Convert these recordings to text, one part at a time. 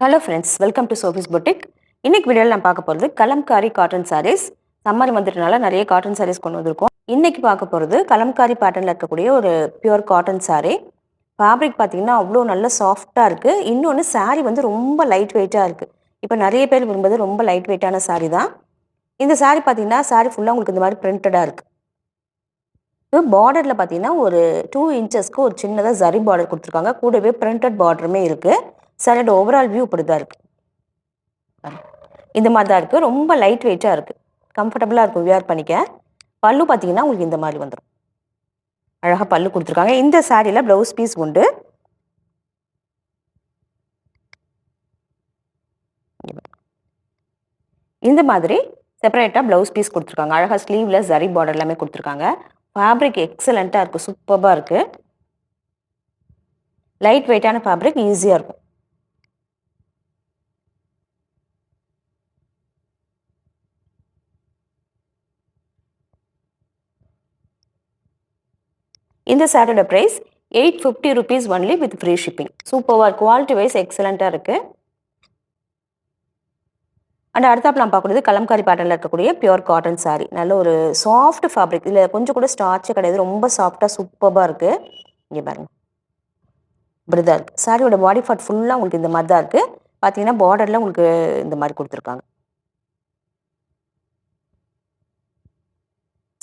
Hello friends, welcome to Sophie's boutique. இன்னைக்கு வீடியோவில் நான் பார்க்க போகிறது கலம்காரி காட்டன் சாரீஸ். சம்மர் வந்துட்டனால நிறைய காட்டன் சாரீஸ் கொண்டு வந்திருக்கோம். இன்னைக்கு பார்க்க போகிறது கலம்காரி பேட்டர்னில் இருக்கக்கூடிய ஒரு பியூர் காட்டன் சாரீ. ஃபேப்ரிக் பார்த்தீங்கன்னா அவ்வளோ நல்ல சாஃப்டாக இருக்குது. இன்னொன்று சாரீ வந்து ரொம்ப லைட் வெயிட்டாக இருக்குது. இப்போ நிறைய பேர் விரும்புவது ரொம்ப லைட் வெயிட்டான சாரீ தான். இந்த சாரீ பார்த்தீங்கன்னா சாரீ ஃபுல்லாக உங்களுக்கு இந்த மாதிரி பிரிண்டடாக இருக்குது. இப்போ பார்டரில் பார்த்தீங்கன்னா ஒரு 2 இன்ச்சஸ்க்கு ஒரு சின்னதாக ஜரி பார்டர் கொடுத்துருக்காங்க. கூடவே பிரிண்டட் பார்டருமே இருக்குது. சாரியோட ஓவரால் வியூ இப்படி தான் இருக்குது. இந்த மாதிரி தான் இருக்குது. ரொம்ப லைட் வெயிட்டாக இருக்குது. கம்ஃபர்டபுளாக இருக்கும் வியர் பண்ணிக்க. பல்லு பார்த்தீங்கன்னா உங்களுக்கு இந்த மாதிரி வந்துடும். அழகாக பல்லு கொடுத்துருக்காங்க. இந்த சாரியில் ப்ளவுஸ் பீஸ் உண்டு. இந்த மாதிரி செப்பரேட்டாக ப்ளவுஸ் பீஸ் கொடுத்துருக்காங்க. அழகாக ஸ்லீவில் ஜரி பார்டர் எல்லாமே கொடுத்துருக்காங்க. ஃபேப்ரிக் எக்ஸலண்ட்டாக இருக்குது. சூப்பராக இருக்குது. லைட் வெயிட்டான ஃபேப்ரிக், ஈஸியாக இருக்கும். இந்த சாரியோட price 850 rupees only with free shipping. சூப்பராக குவாலிட்டி வைஸ் எக்ஸலண்ட்டாக இருக்குது. அண்ட் அடுத்தாப்பில் நான் பார்க்குறது கலம்காரி பேட்டர்னில் இருக்கக்கூடிய பியூர் காட்டன் சாரீ. நல்ல ஒரு சாஃப்ட் ஃபேப்ரிக். இதில் கொஞ்சம் கூட ஸ்டார்ச்சே கிடையாது. ரொம்ப சாஃப்டாக சூப்பராக இருக்குது. இங்கே பாருங்கள், இப்படி தான் இருக்குது. சாரியோட பாடி பார்ட் ஃபுல்லாக உங்களுக்கு இந்த மாதிரி தான் இருக்குது. பார்த்தீங்கன்னா பார்டரில் உங்களுக்கு இந்த மாதிரி கொடுத்துருக்காங்க.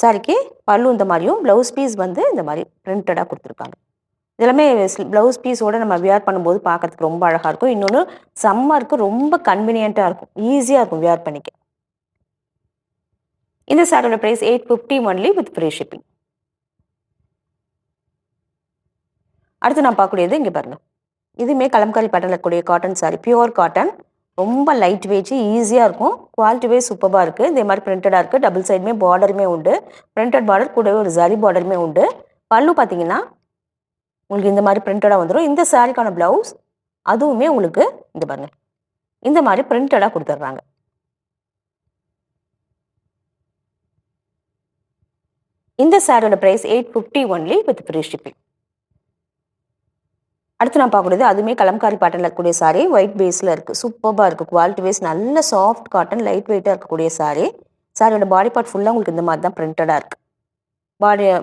சாரிக்கு பல்லு இந்த மாதிரியும், ப்ளவுஸ் பீஸ் வந்து இந்த மாதிரி பிரிண்டடாக கொடுத்துருக்காங்க. இதெல்லாமே ப்ளவுஸ் பீஸோடு நம்ம வியர் பண்ணும்போது பார்க்குறதுக்கு ரொம்ப அழகாக இருக்கும். இன்னொன்று சம்மருக்கு ரொம்ப கன்வீனியண்ட்டாக இருக்கும். ஈஸியாக இருக்கும் வியர் பண்ணிக்க. இந்த சாரியோட price 850 only with free shipping. அடுத்து நான் பார்க்கக்கூடியது இங்கே பாருங்கள். இதுவுமே கலம்காரி பேட்டர்னில் இருக்கக்கூடிய காட்டன் சாரீ. Pure cotton. ரொம்ப லைட் வெயிட், ஈஸியாக இருக்கும். குவாலிட்டி வைஸ் சூப்பராக இருக்குது. இதே மாதிரி பிரிண்டடாக இருக்குது. டபுள் சைடுமே பார்டருமே உண்டு. பிரிண்டட் பார்டர் கூடவே ஒரு ஜரி பார்டருமே உண்டு. பல்லு பார்த்தீங்கன்னா உங்களுக்கு இந்த மாதிரி பிரிண்டடாக வந்துடும். இந்த சாரிக்கான ப்ளவுஸ் அதுவுமே உங்களுக்கு இந்த பாருங்க இந்த மாதிரி பிரிண்டடாக கொடுத்துட்றாங்க. இந்த சாரியோட price 850 only with free shipping. அடுத்து நான் பார்க்கக்கூடியது அதுவுமே கலம்காரி பேட்டர்னில் இருக்கக்கூடிய சாரீ. ஒயிட் பேஸில் இருக்குது. சூப்பராக இருக்குது. குவாலிட்டி வைஸ் நல்ல சாஃப்ட் காட்டன், லைட் வெயிட்டாக இருக்கக்கூடிய சாரீ. சாரியோட பாடி பார்ட் ஃபுல்லாக உங்களுக்கு இந்த மாதிரி தான் பிரிண்டடாக இருக்குது.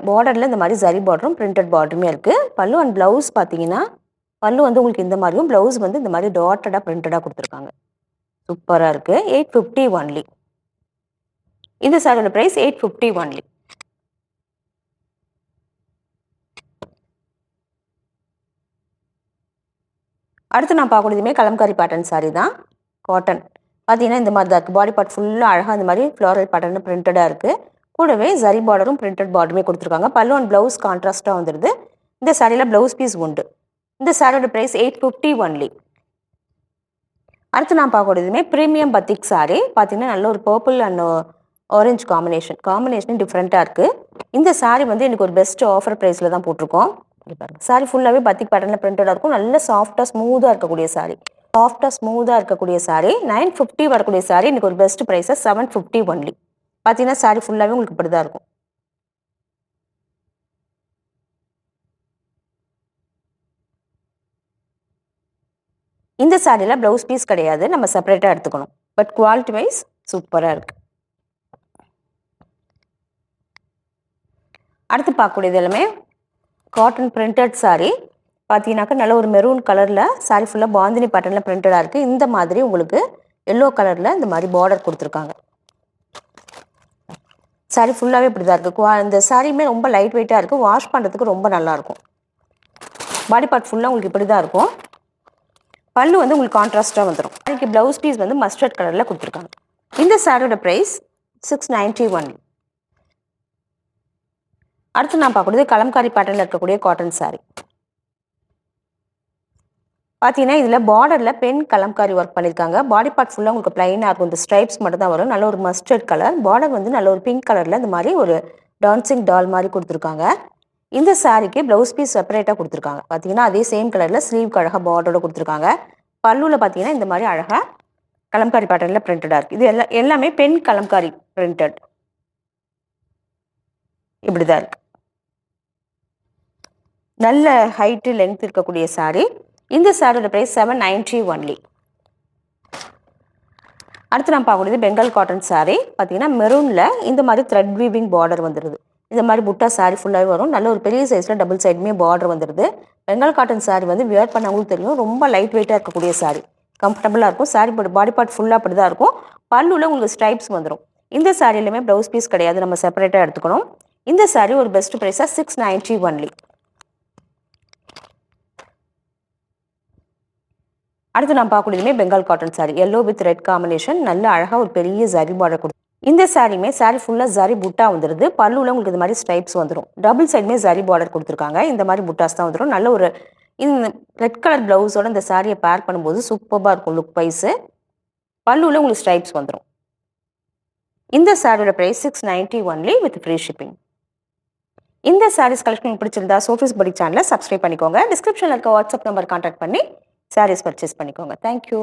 பார்டரில் இந்த மாதிரி ஜரி பார்டரும் பிரிண்டட் பார்டருமே இருக்குது. பல்லு அண்ட் ப்ளவுஸ் பார்த்தீங்கன்னா பல்லு வந்து உங்களுக்கு இந்த மாதிரியும், ப்ளவுஸ் வந்து இந்த மாதிரி டாட்டடாக பிரிண்டடாக கொடுத்துருக்காங்க. சூப்பராக இருக்குது. 850 ஒன்லி. இந்த சாரியோட ப்ரைஸ் 850 ஒன்லி. அடுத்து நான் பார்க்கக்கூடியதுமே கலம்காரி பேட்டர்ன் சாரீ தான். காட்டன் பார்த்தீங்கன்னா இந்த மாதிரி தான் இருக்குது. பாடி பார்ட் ஃபுல்லாக அழகாக இந்த மாதிரி ஃப்ளோரல் பேட்டர்ன் பிரிண்டடாக இருக்குது. கூடவே ஜரி பார்டரும் பிரிண்டட் பார்டருமே கொடுத்துருக்காங்க. பல்லு அண்ட் ப்ளவுஸ் கான்ட்ராஸ்ட்டாக வந்துடுது. இந்த சாரியில் ப்ளவுஸ் பீஸ் உண்டு. இந்த சாரியோட ப்ரைஸ் 850 ஒன்லி. அடுத்து நான் பார்க்கக்கூடியதுமே ப்ரீமியம் பத்திக் சாரீ. பார்த்தீங்கன்னா நல்ல ஒரு பர்பிள் அண்ட் ஆரஞ்சு காம்பினேஷன் டிஃப்ரெண்ட்டாக இருக்குது. இந்த சாரீ வந்து எனக்கு ஒரு பெஸ்ட் ஆஃபர் ப்ரைஸில் தான் போட்டிருக்கோம். இங்கே பாருங்கள். சாரீ ஃபுல்லாகவே பத்திக் பேட்டர்னில் பிரிண்டடாக இருக்கும். நல்ல சாஃப்டாக ஸ்மூத்தாக இருக்கக்கூடிய சாரீ. 950 வரக்கூடிய சாரீ எனக்கு ஒரு பெஸ்ட் ப்ரைஸாக 750 ஒன்லி. பார்த்தீங்கன்னா சாரீ ஃபுல்லாகவே உங்களுக்கு இப்படி தான் இருக்கும். இந்த சாரியில் ப்ளவுஸ் பீஸ் கிடையாது. நம்ம செப்பரேட்டாக எடுத்துக்கணும். பட் குவாலிட்டி வைஸ் சூப்பராக இருக்குது. அடுத்து பார்க்கக்கூடியது எல்லாமே காட்டன் பிரிண்டட் சாரீ. பார்த்தீங்கன்னாக்கா நல்ல ஒரு மெரூன் கலரில் சாரீ ஃபுல்லாக பாந்தினி பேட்டர்னில் பிரிண்டடாக இருக்குது. இந்த மாதிரி உங்களுக்கு எல்லோ கலரில் இந்த மாதிரி பார்டர் கொடுத்துருக்காங்க. சாரீ ஃபுல்லாகவே இப்படி தான் இருக்குது. இந்த சாரியுமே ரொம்ப லைட் வெயிட்டாக இருக்குது. வாஷ் பண்ணுறதுக்கு ரொம்ப நல்லாயிருக்கும். பாடி பார்ட் ஃபுல்லாக உங்களுக்கு இப்படி தான் இருக்கும். பல்லு வந்து உங்களுக்கு கான்ட்ராஸ்ட்டாக வந்துடும். அதுக்கு ப்ளவுஸ் பீஸ் வந்து மஸ்டர்ட் கலரில் கொடுத்துருக்காங்க. இந்த சாரியோட ப்ரைஸ் 690 ஒன்லி. அடுத்து நான் பார்க்கக்கூடியது கலம்காரி பேட்டர்னில் இருக்கக்கூடிய காட்டன் சாரீ. பார்த்தீங்கன்னா இதில் பார்டரில் பென் கலம்காரி ஒர்க் பண்ணியிருக்காங்க. பாடி பார்ட் ஃபுல்லாக உங்களுக்கு பிளைனாக இருக்கும். இந்த ஸ்ட்ரைப்ஸ் மட்டும் தான் வரும். நல்ல ஒரு மஸ்டர்ட் கலர். பார்டர் வந்து நல்ல ஒரு பிங்க் கலரில் இந்த மாதிரி ஒரு டான்சிங் டால் மாதிரி கொடுத்துருக்காங்க. இந்த சாரீக்கு ப்ளவுஸ் பீஸ் செப்பரேட்டாக கொடுத்துருக்காங்க. பார்த்தீங்கன்னா அதே சேம் கலரில் ஸ்லீவ்க்கு அழகாக பார்டரோட கொடுத்துருக்காங்க. பல்லுவில் பார்த்தீங்கன்னா இந்த மாதிரி அழகாக கலம்காரி பேட்டர்னில் பிரிண்டடாக இருக்குது. இது எல்லாமே பென் கலம்காரி பிரிண்டட் இப்படி தான் இருக்குது. நல்ல ஹைட்டு லென்த் இருக்கக்கூடிய சாரீ. இந்த சாரியோட ப்ரைஸ் 790 ஒன்லி. அடுத்து நான் பார்க்கக்கூடியது பெங்கால் காட்டன் saree. பார்த்தீங்கன்னா மெரூனில் இந்த மாதிரி த்ரெட் வீவிங் பார்டர் வந்துடுது. இந்த மாதிரி புட்டா saree ஃபுல்லாகவே வரும். நல்ல ஒரு பெரிய சைஸில் டபுள் சைடுமே பார்டர் வந்துடுது. பெங்கால் காட்டன் saree வந்து வியர் பண்ணவங்களுக்கு தெரியும், ரொம்ப லைட் வெயிட்டாக இருக்கக்கூடிய saree. கம்ஃபர்டபுளாக இருக்கும். saree பாடி பார்ட் ஃபுல்லாக அப்படி தான் இருக்கும். பல்லுவில் உங்களுக்கு ஸ்ட்ரைப்ஸ் வந்துடும். இந்த சாரிலையுமே ப்ளவுஸ் பீஸ் கிடையாது, நம்ம செப்பரேட்டாக எடுத்துக்கணும். இந்த saree ஒரு பெஸ்ட் ப்ரைஸாக 690 ஒன்லி. அடுத்து நான் பார்க்கக்கூடியதுமே Bengal cotton saree. Yellow with red combination. நல்ல அழகாக ஒரு பெரிய ஜரி பார்டர் கொடுத்து இந்த சாரியுமே saree ஃபுல்லாக ஜரி புட்டா வந்துடுது. பல்லுவில் உங்களுக்கு இது மாதிரி ஸ்ட்ரைப்ஸ் வந்துடும். டபுள் சைடுமே ஜரி பார்டர் கொடுத்துருக்காங்க. இந்த மாதிரி புட்டாஸ் தான் வந்துடும். நல்ல ஒரு இந்த ரெட் கலர் ப்ளவுஸோட இந்த சாரியை பேர் பண்ணும்போது சூப்பராக இருக்கும் லுக் வைஸு. பல்லுவில் உங்களுக்கு ஸ்ட்ரைப்ஸ் வந்துடும். இந்த சாரியோட price 690 only with free shipping. இந்த சாரீஸ் கலெக்ஷன் பிடிச்சிருந்தா சோஃபிஸ் பொட்டிக் சேனலை சப்ஸ்கிரைப் பண்ணிக்கோங்க. டிஸ்கிரிப்ஷனில் இருக்க வாட்ஸ்அப் நம்பர் கான்டாக்ட் பண்ணி சாரீஸ் பர்ச்சேஸ் பண்ணிக்கோங்க. தேங்க்யூ.